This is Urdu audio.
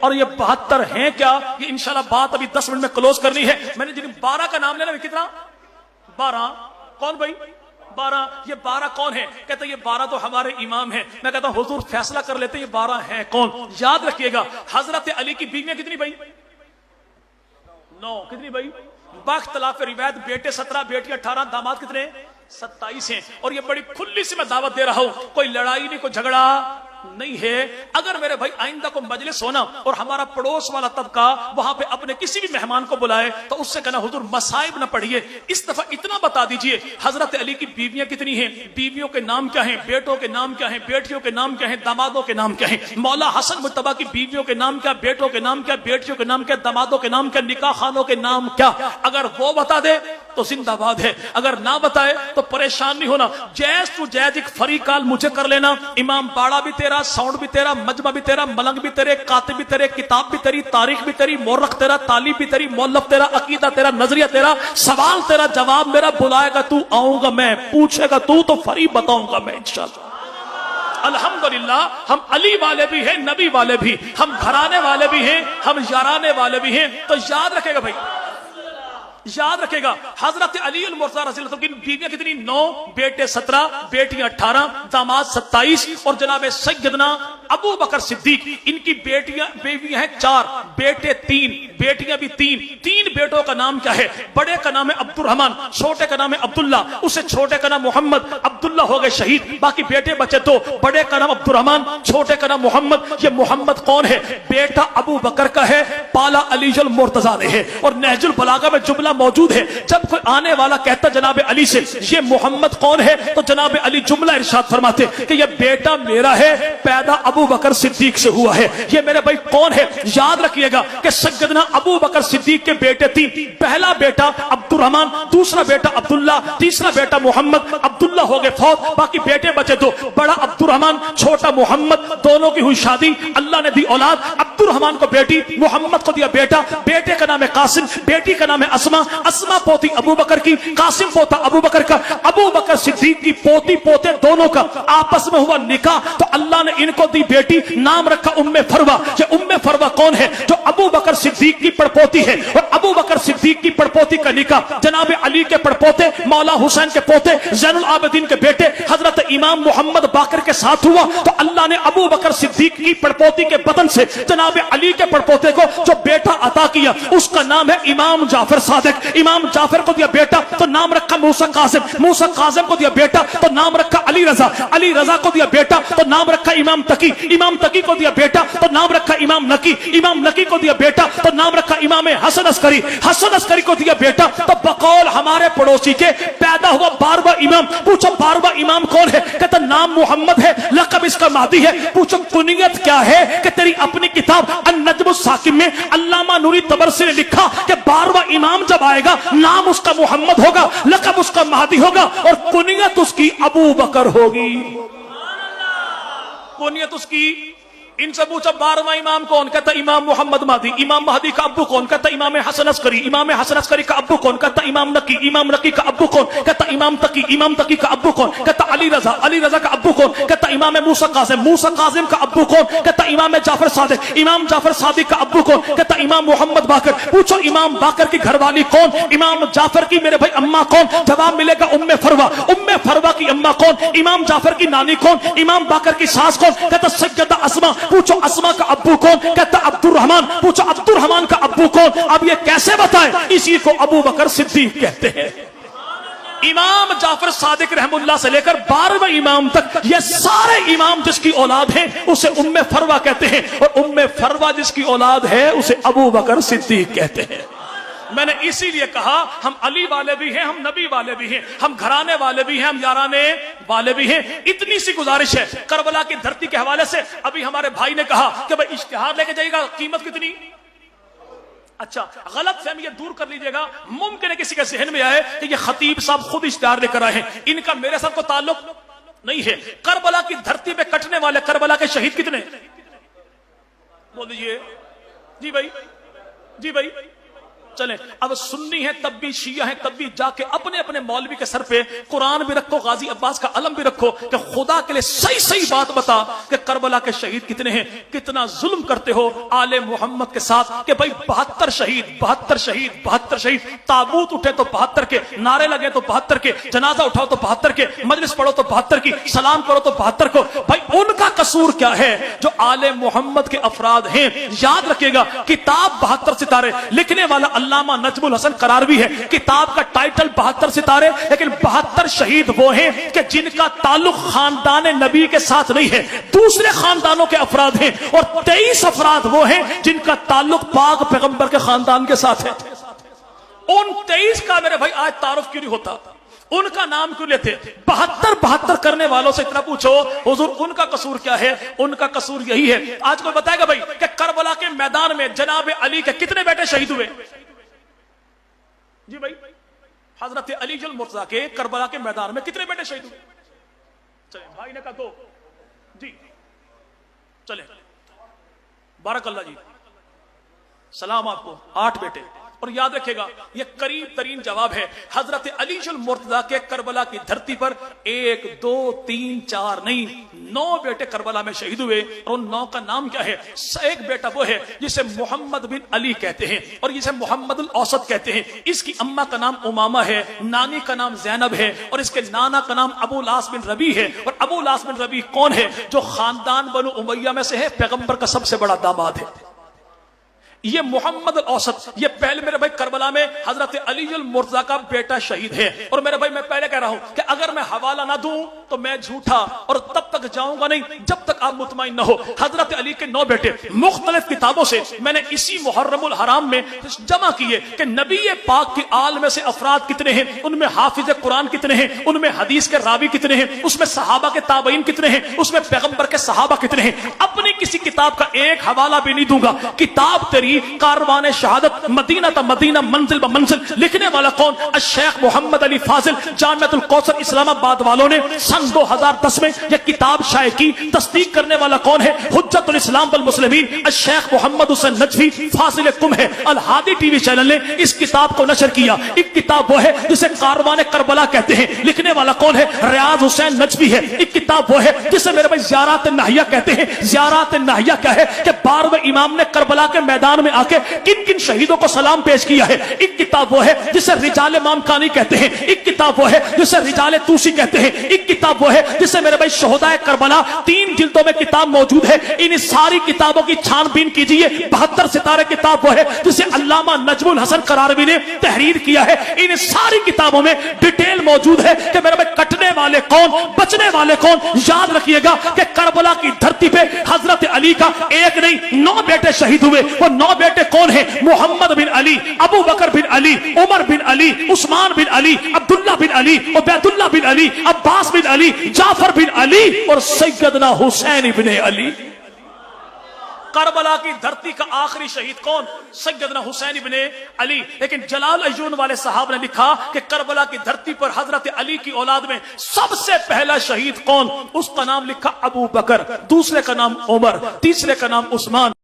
اور یہ 72 ہیں کیا؟ یہ انشاءاللہ بات ابھی 10 منٹ میں کلوز کرنی ہے. میں نے جن 12 کا نام لینا، کتنا؟ 12. کون بھائی؟ 12. یہ 12 کون ہے؟ کہتے ہیں یہ 12 تو ہمارے امام ہیں. میں کہتا ہوں حضور فیصلہ کر لیتے یہ 12 ہیں کون. یاد رکھیے گا حضرت علی کی بیویاں کتنی بھائی؟ 9. کتنی بھائی؟ باختلاف روایت بیٹے 17، بیٹی 18، داماد کتنے؟ 27 ہیں. اور یہ بڑی کھلی سی میں دعوت دے رہا ہوں، کوئی لڑائی نہیں، کوئی جھگڑا نہیں ہے. اگر میرے بھائی آئندہ کو مجلس ہونا اور ہمارا پڑوس والا طبقہ وہاں پہ اپنے کسی بھی مہمان کو بلائے تو اس سے کہنا حضور مصائب نہ پڑھیے، اس دفعہ اتنا بتا دیجئے حضرت علی کی بیویاں کتنی ہیں، بیویوں کے نام کیا ہیں، بیٹوں کے نام کیا ہیں، بیٹیوں کے نام کیا ہیں، دامادوں کے نام کیا ہیں. مولا حسن مجتبیٰ کی بیویوں کے نام کیا، بیٹوں کے نام کیا، بیٹیوں کے نام کیا، دامادوں کے نام کیا، نکاح خانوں کے نام کیا. اگر وہ بتا دے تو زندہ باد ہے، اگر نہ بتائے تو پریشان نہیں ہونا. جیز تو جیز ایک فری کال مجھے کر لینا. امام باڑا بھی تیرا، ساؤنڈ بھی تیرا، مجمع بھی تیرا، ملنگ بھی تیرے، کاتب بھی تیرے، کتاب بھی تیری، تاریخ بھی تیری، مورخ تیرا، تعلیب بھی تیری، مولف تیرا، عقیدہ تیرا، نظریہ تیرا، سوال تیرا، جواب میرا. بلائے گا تو آؤں گا میں، پوچھے گا تو فری بتاؤں گا میں انشاءاللہ. الحمدللہ ہم علی والے بھی ہیں، نبی والے بھی، ہم گھرانے والے بھی ہیں، ہم یارانے والے بھی ہیں. تو یاد رکھے گا بھائی، یاد رکھے گا حضرت علی المرتضی رضی اللہ عنہ کی بیویاں کتنی؟ 9، بیٹے 17، بیٹیاں 18، داماد 27. اور جناب سیدنا ابو بکر صدیق ان کی بیویاں ہیں 4، بیٹے 3، بیٹیاں بھی 3. 3 بیٹوں کا نام کیا ہے؟ بڑے کا نام ہے عبد الرحمن، چھوٹے کا نام ہے عبداللہ، اسے چھوٹے کا نام محمد. عبداللہ ہو گئے شہید، باقی بیٹے بچے 2، بڑے کا نام عبد الرحمن، چھوٹے کا نام محمد. یہ محمد کون ہے؟ بیٹا ابو بکر کا ہے، پالا علی المرتضی نے ہے. اور نہج البلاغہ میں جملہ موجود ہے، جب کوئی آنے والا کہتا جناب علی سے یہ محمد کون ہے تو جناب علی جملہ ارشاد فرماتے کہ یہ بیٹا میرا ہے، پیدا ابو بکر صدیق سے ہوا ہے. یہ میرے بھائی کون ہے؟ یاد رکھیے گا کہ سیدنا ابو بکر صدیق کے بیٹے 3، پہلا بیٹا عبد الرحمن، دوسرا بیٹا عبداللہ، تیسرا بیٹا محمد. عبداللہ ہو گئے فوت، باقی بیٹے بچے 2، بڑا عبد الرحمن، چھوٹا محمد. دونوں کی ہوئی شادی، اللہ نے دی اولاد. عبد الرحمن کو بیٹی، محمد کو دیا بیٹا. بیٹے کا نام ہے قاسم، بیٹی کا نام ہے اسما. اسما پوتی ابو بکر کی، قاسم پوتا ابو بکر کا. ابو بکر صدیق کی پوتی پوتے دونوں کا آپس میں ہوا نکاح تو اللہ نے ان کو دی بیٹی، نام رکھا ام فروہ. یہ ام فروہ کون ہے؟ جو ابو بکر صدیق کی پڑپوتی ہے. اور ابو بکر صدیق کی پڑپوتی کا نکاح جناب علی کے پڑپوتے مولا حسین کے پوتے زین العابدین کے بیٹے حضرت امام محمد باقر کے ساتھ ہوا. تو اللہ نے ابو بکر صدیق کی پڑپوتی کے بدن سے جناب علی کے پڑپوتے کو جو بیٹا عطا کیا اس کا نام ہے امام جعفر صادق. امام جعفر کو دیا بیٹا تو نام رکھا موسیٰ قاسم. موسیٰ قاسم کو دیا بیٹا تو نام رکھا علی رضا. علی رضا کو دیا بیٹا تو نام رکھا امام تقی. امام تقی کو دیا بیٹا تو نام رکھا امام نقی. امام نقی کو دیا بیٹا تو نام رکھا امام حسن عسکری. حسن عسکری کو دیا بیٹا تو بقول ہمارے پڑوسی کے پیدا ہوا 12واں امام. پوچھو 12واں امام کون ہے؟ کہتا نام محمد ہے، لقب اس کا مہدی ہے. پوچھو کنیت کیا ہے؟ کہ تیری اپنی کتاب النجم الثاقب میں علامہ نوری طبرسی نے لکھا کہ 12واں امام جب آئے گا نام اس کا محمد ہوگا، لقب اس کا مہدی ہوگا اور کنیت اس کی ابو بکر ہوگی. کنیت اس کی. ان سے پوچھا 12واں امام کون؟ کہتا امام محمد مہدی. امام مہدی کا ابو کون؟ کہتا امام حسن عسکری. امام حسن عسکری کا ابو کون؟ کہتا امام نقی. امام نقی کا ابو کون؟ کہتا امام تقی. امام تقی کا ابو کون؟ کہتا علی رضا. علی رضا کا ابو کون؟ کہتا امام موسیٰ قاسم. موسیٰ قاسم کا ابو کون؟ کہتا امام جعفر صادق. امام جعفر صادق کا ابو کون؟ کہتا امام محمد باقر. پوچھو امام باقر کی گھر والی کون؟ امام جعفر کی میرے بھائی اماں کون؟ جواب ملے گا ام فروہ. ام فروہ کی اماں کون؟ امام جعفر کی نانی کون؟ امام باقر کی ساس کون؟ کہتا سیدہ اسما. پوچھو اسما کا ابو کون؟ کہتا عبد الرحمن. پوچھو عبد الرحمن کا ابو کون؟ اب یہ کیسے بتائیں؟ اسی کو ابو بکر صدیق کہتے ہیں. امام جعفر صادق رحم اللہ سے لے کر 12واں امام تک یہ سارے امام جس کی اولاد ہیں اسے ام فروہ کہتے ہیں. اور ام فروہ جس کی اولاد ہے اسے ابو بکر صدیق کہتے ہیں. میں نے اسی لیے کہا ہم علی والے بھی ہیں، ہم نبی والے بھی ہیں، ہم گھرانے والے بھی ہیں، ہم یارانے والے بھی ہیں. اتنی سی گزارش ہے کربلا کی دھرتی کے حوالے سے. ابھی ہمارے بھائی نے کہا کہ بھائی اشتہار لے کے جائے گا، قیمت کتنی؟ اچھا غلط فہمی یہ دور کر لیجئے گا. ممکن ہے کسی کے ذہن میں آئے کہ یہ خطیب صاحب خود اشتہار لے کر آئے ہیں، ان کا میرے ساتھ کوئی تعلق نہیں ہے. کربلا کی دھرتی پہ کٹنے والے کربلا کے شہید کتنے؟ بول دیجئے. جی بھائی، جی بھائی. چلیں اب سنی ہے تب بھی، شیعہ ہیں تب بھی، جا کے اپنے اپنے مولوی کے سر پہ قرآن بھی رکھو، غازی عباس کا علم بھی رکھو کہ خدا کے لیے صحیح صحیح بات بتا کہ کربلا کے شہید کتنے ہیں؟ کتنا ظلم کرتے ہو آل محمد کے ساتھ کہ بھائی 72 شہید 72 شہید 72 شہید، تابوت اٹھے تو 72 کے، نعرے لگے تو 72 کے، جنازہ اٹھاؤ تو 72 کے، مجلس پڑھو تو 72 کی، سلام کرو تو 72 کو۔ بھائی ان کا قصور کیا ہے جو آل محمد کے افراد ہیں؟ یاد رکھیے گا کتاب 72 ستارے لکھنے والا علامہ نجم الحسن قراروی ہے، کتاب کا ٹائٹل 72 ستارے، لیکن 72 شہید وہ ہیں کہ جن کا تعلق خاندان نبی کے ساتھ نہیں ہے، دوسرے خاندانوں کے افراد ہیں، اور 23 افراد وہ ہیں جن کا تعلق پاک پیغمبر کے خاندان کے ساتھ ہے۔ ان 23 کا میرے بھائی آج تعارف کیوں نہیں ہوتا؟ ان کا نام کیوں لیتے؟ 72 کرنے والوں سے اتنا پوچھو حضور ان کا قصور کیا ہے؟ ان کا قصور یہی ہے، آج کوئی بتائے گا بھائی کہ کربلا کے میدان میں جناب علی کے کتنے بیٹے شہید ہوئے؟ جی بھائی حضرت علی المرتضیٰ کے کربلا کے میدان میں کتنے بیٹے شہید ہوئے؟ چلیں بھائی نے کہا 2، جی چلیں بارک اللہ جی، سلام آپ کو، 8 بیٹے۔ اور یاد رکھے گا یہ قریب ترین جواب ہے، حضرت علی المرتضیٰ کے کربلا کی دھرتی پر 1 2 3 4 نہیں 9 بیٹے کربلا میں شہید ہوئے، اور ان 9 کا نام کیا ہے؟ ایک بیٹا وہ ہے جسے محمد بن علی کہتے ہیں اور جسے محمد الاوسط کہتے ہیں، اس کی اماں کا نام امامہ ہے، نانی کا نام زینب ہے، اور اس کے نانا کا نام ابو العاص بن ربیع ہے۔ اور ابو العاص بن ربیع کون ہے؟ جو خاندان بنو امیہ میں سے ہے، پیغمبر کا سب سے بڑا داماد ہے۔ یہ محمد الاوسط، یہ پہلے میرے بھائی کربلا میں حضرت علی المرتضیٰ کا بیٹا شہید ہے۔ اور میرے بھائی میں پہلے کہہ رہا ہوں کہ اگر میں حوالہ نہ دوں تو میں جھوٹا، اور تب تک جاؤں گا نہیں جب تک آپ مطمئن نہ ہو۔ حضرت علی کے 9 بیٹے مختلف کتابوں سے میں نے اسی محرم الحرام میں جمع کیے کہ نبی پاک کی آل میں سے افراد کتنے ہیں، ان میں حافظ قرآن کتنے ہیں، ان میں حدیث کے راوی کتنے ہیں، اس میں صحابہ کے تابعین کتنے ہیں، اس میں پیغمبر کے صحابہ کتنے ہیں۔ اپنی کسی کتاب کا ایک حوالہ بھی نہیں دوں گا۔ کتاب تیری کاروان شہادت مدینہ تا مدینہ منزل با منزل، لکھنے والا کون؟ الشیخ محمد علی فاضل، جامعۃ الکوثر اسلام آباد والوں نے سن 2010 میں یہ کتاب شائع کی۔ تصدیق کرنے والا کون ہے؟ حجت الاسلام والمسلمین الشیخ محمد حسین نجفی فاضل کم ہے۔ الہادی ٹی وی چینل نے اس کتاب کو نشر کیا۔ ایک کتاب وہ ہے جسے کاروان کربلا کہتے ہیں، لکھنے والا کون ہے؟ ریاض حسین نجفی ہے۔ ایک کتاب وہ ہے جسے میرے بھائی زیارات ناہیہ کہتے ہیں۔ زیارات ناہیہ کیا ہے؟ کہ 12ویں امام نے کربلا کے میدان میں آ کے کن کن شہیدوں کو سلام پیش کیا ہے۔ ایک کتاب وہ ہے جسے رجال مامکانی کہتے ہیں۔ ایک کتاب وہ ہے جسے رجال توسی کہتے ہیں۔ ایک کتاب وہ ہے جسے میرے بھائی شہدائے کربلا، 3 جلدوں میں کتاب موجود ہے۔ ان ساری کتابوں کی چھان بین کیجئے۔ 72 ستارے کتاب وہ ہے جسے علامہ نجم الحسن قراروی نے تحریر کیا ہے۔ ان ساری کتابوں میں ڈیٹیل موجود ہے کہ میرے بھائی کٹنے والے کون، بچنے والے کون۔ یاد رکھیے گا کہ کربلا کی دھرتی پہ حضرت علی کا 1 نہیں 9 بیٹے شہید ہوئے۔ وہ 9 بیٹے کون ہیں؟ محمد بن علی، ابو بکر بن علی، عمر بن علی، عثمان بن علی، عبداللہ بن علی، عبید اللہ بن علی، عباس بن علی، جعفر بن علی، اور سیدنا حسین بن علی۔ کربلا کی دھرتی کا آخری شہید کون؟ سیدنا حسین بن علی۔ لیکن جلال عیون والے صاحب نے لکھا کہ کربلا کی دھرتی پر حضرت علی کی اولاد میں سب سے پہلا شہید کون؟ اس کا نام لکھا ابو بکر، دوسرے کا نام عمر، تیسرے کا نام عثمان۔